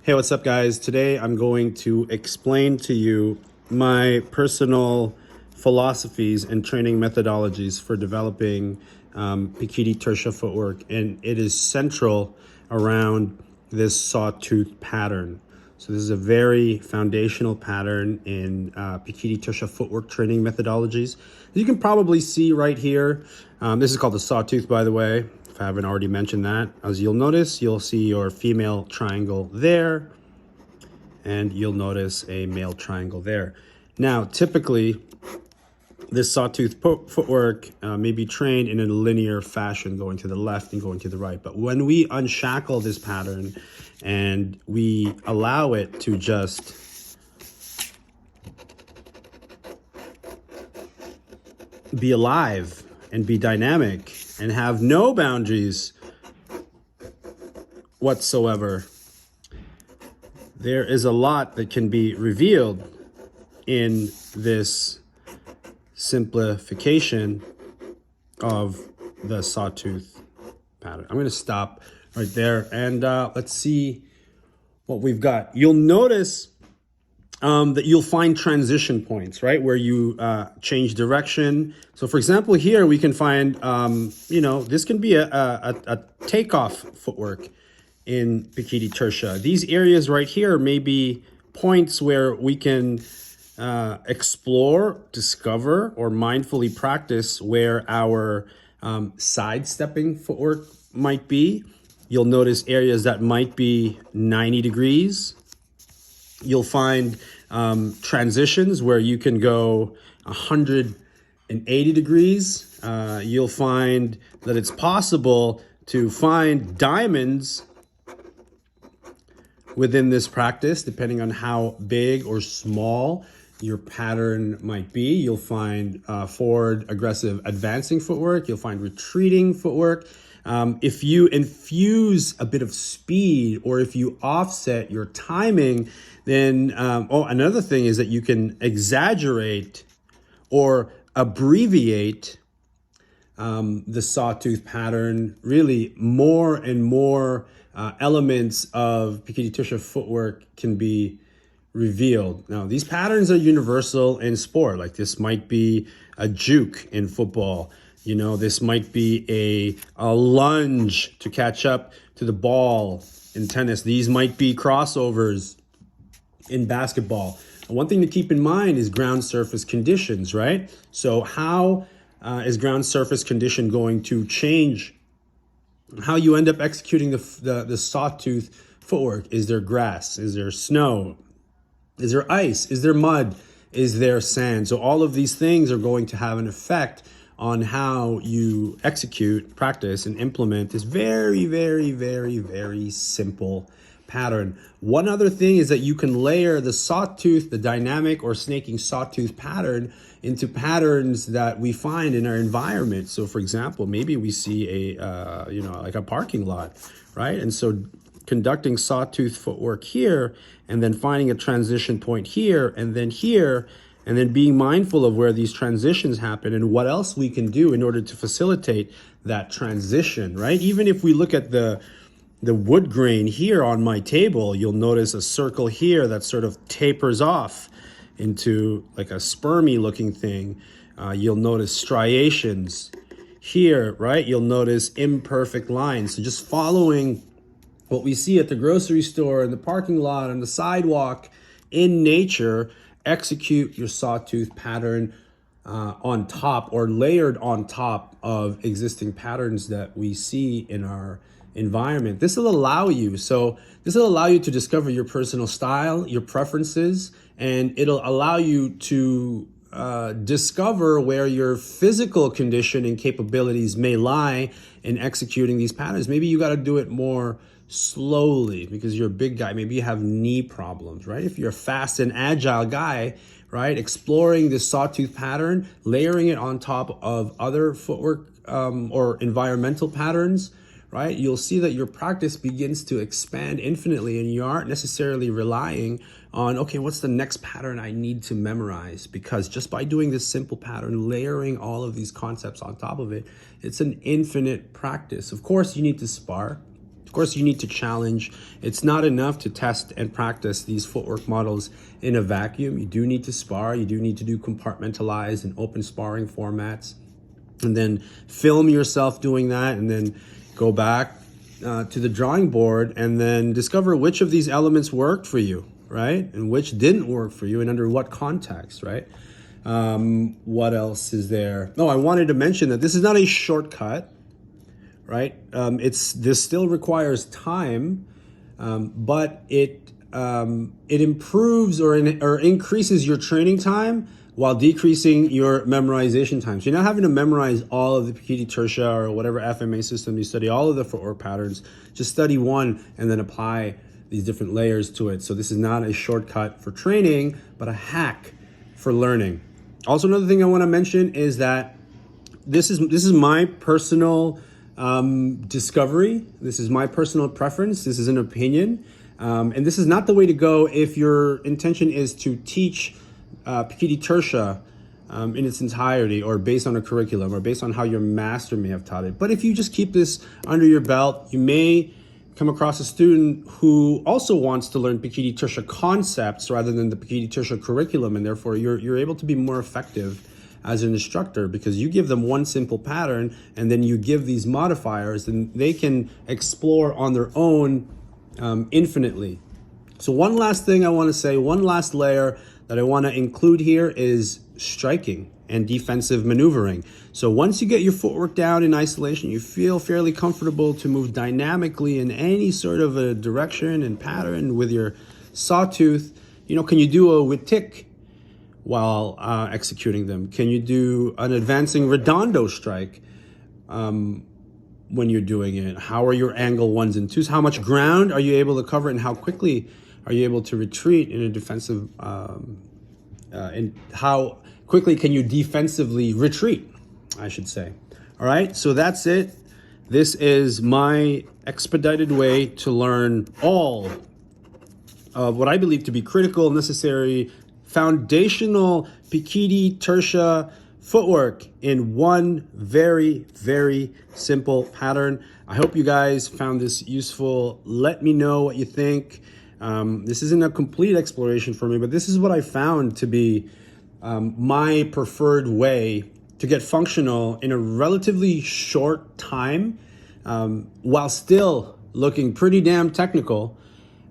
Hey, what's up, guys? Today I'm going to explain to you my personal philosophies and training methodologies for developing Pekiti Tirsia footwork, and it is central around this sawtooth pattern. So this is a very foundational pattern in Pekiti Tirsia footwork training methodologies. You can probably see right here, this is called the sawtooth, by the way, if I haven't already mentioned that. As you'll notice, you'll see your female triangle there, and you'll notice a male triangle there. Now, typically, this sawtooth footwork may be trained in a linear fashion, going to the left and going to the right. But when we unshackle this pattern and we allow it to just be alive and be dynamic and have no boundaries whatsoever, there is a lot that can be revealed in this simplification of the sawtooth pattern. I'm going to stop right there and let's see what we've got. You'll notice that you'll find transition points, right, where you change direction. So for example, here we can find, this can be a takeoff footwork in Pekiti Tirsia. These areas right here may be points where we can explore, discover, or mindfully practice where our sidestepping footwork might be. You'll notice areas that might be 90 degrees. You'll find transitions where you can go 180 degrees. You'll find that it's possible to find diamonds within this practice, depending on how big or small your pattern might be. You'll find forward, aggressive, advancing footwork. You'll find retreating footwork. If you infuse a bit of speed, or if you offset your timing, then, another thing is that you can exaggerate or abbreviate the sawtooth pattern. Really, more and more elements of Pekiti Tirsia footwork can be revealed. Now, these patterns are universal in sport. Like, this might be a juke in football. This might be a lunge to catch up to the ball in tennis. These might be crossovers in basketball. One thing to keep in mind is ground surface conditions, right? So how is ground surface condition going to change how you end up executing the sawtooth footwork? Is there grass? Is there snow? Is there ice? Is there mud? Is there sand? So all of these things are going to have an effect on how you execute, practice, and implement this very, very, very, very simple pattern. One other thing is that you can layer the sawtooth, the dynamic or snaking sawtooth pattern, into patterns that we find in our environment. So for example, maybe we see like a parking lot, right? And so conducting sawtooth footwork here, and then finding a transition point here, and then being mindful of where these transitions happen and what else we can do in order to facilitate that transition, right? Even if we look at the wood grain here on my table, you'll notice a circle here that sort of tapers off into like a spermy looking thing. You'll notice striations here, right? You'll notice imperfect lines. So just following what we see at the grocery store, in the parking lot, on the sidewalk, in nature, execute your sawtooth pattern on top, or layered on top of existing patterns that we see in our environment. This will allow you to discover your personal style, your preferences, and it'll allow you to discover where your physical condition and capabilities may lie in executing these patterns. Maybe you got to do it more slowly because you're a big guy. Maybe you have knee problems, right? If you're a fast and agile guy, right, exploring this sawtooth pattern, layering it on top of other footwork or environmental patterns, right, you'll see that your practice begins to expand infinitely, and you aren't necessarily relying on, okay, what's the next pattern I need to memorize? Because just by doing this simple pattern, layering all of these concepts on top of it, it's an infinite practice. Of course, you need to spar. Of course, you need to challenge. It's not enough to test and practice these footwork models in a vacuum. You do need to spar. You do need to do compartmentalized and open sparring formats, and then film yourself doing that, and then go back to the drawing board and then discover which of these elements worked for you, right? And which didn't work for you, and under what context, right? What else is there? Oh, I wanted to mention that this is not a shortcut, right? This still requires time, but it improves or increases your training time while decreasing your memorization time. So you're not having to memorize all of the Pekiti Tirsia or whatever FMA system you study, all of the footwork patterns. Just study one and then apply these different layers to it. So this is not a shortcut for training, but a hack for learning. Also, another thing I want to mention is that this is my personal discovery. This is my personal preference. This is an opinion. And this is not the way to go if your intention is to teach Pekiti Tirsia in its entirety, or based on a curriculum, or based on how your master may have taught it. But if you just keep this under your belt, you may come across a student who also wants to learn Pekiti Tirsia concepts rather than the Pekiti Tirsia curriculum, and therefore you're able to be more effective as an instructor, because you give them one simple pattern and then you give these modifiers, and they can explore on their own infinitely. So one last thing I want to say, one last layer that I want to include here is striking and defensive maneuvering. So once you get your footwork down in isolation, you feel fairly comfortable to move dynamically in any sort of a direction and pattern with your sawtooth. Can you do a witik while executing them? Can you do an advancing redondo strike when you're doing it? How are your angle ones and twos? How much ground are you able to cover, and how quickly are you able to retreat in a defensive, and how quickly can you defensively retreat, I should say. All right, so that's it. This is my expedited way to learn all of what I believe to be critical, necessary, foundational Pekiti Tirsia footwork in one very, very simple pattern. I hope you guys found this useful. Let me know what you think. This isn't a complete exploration for me, but this is what I found to be my preferred way to get functional in a relatively short time, while still looking pretty damn technical,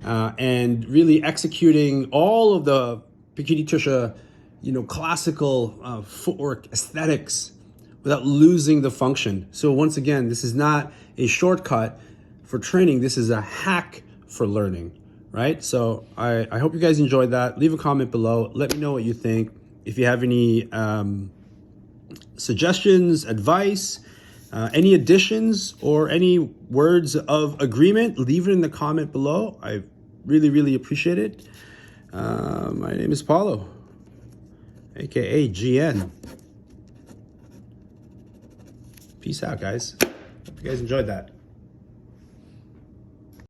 and really executing all of the Pekiti Tirsia, classical footwork aesthetics without losing the function. So once again, this is not a shortcut for training. This is a hack for learning, right? So I hope you guys enjoyed that. Leave a comment below. Let me know what you think. If you have any suggestions, advice, any additions, or any words of agreement, leave it in the comment below. I really, really appreciate it. My name is Paulo, aka GN. Peace out, guys. Hope you guys enjoyed that.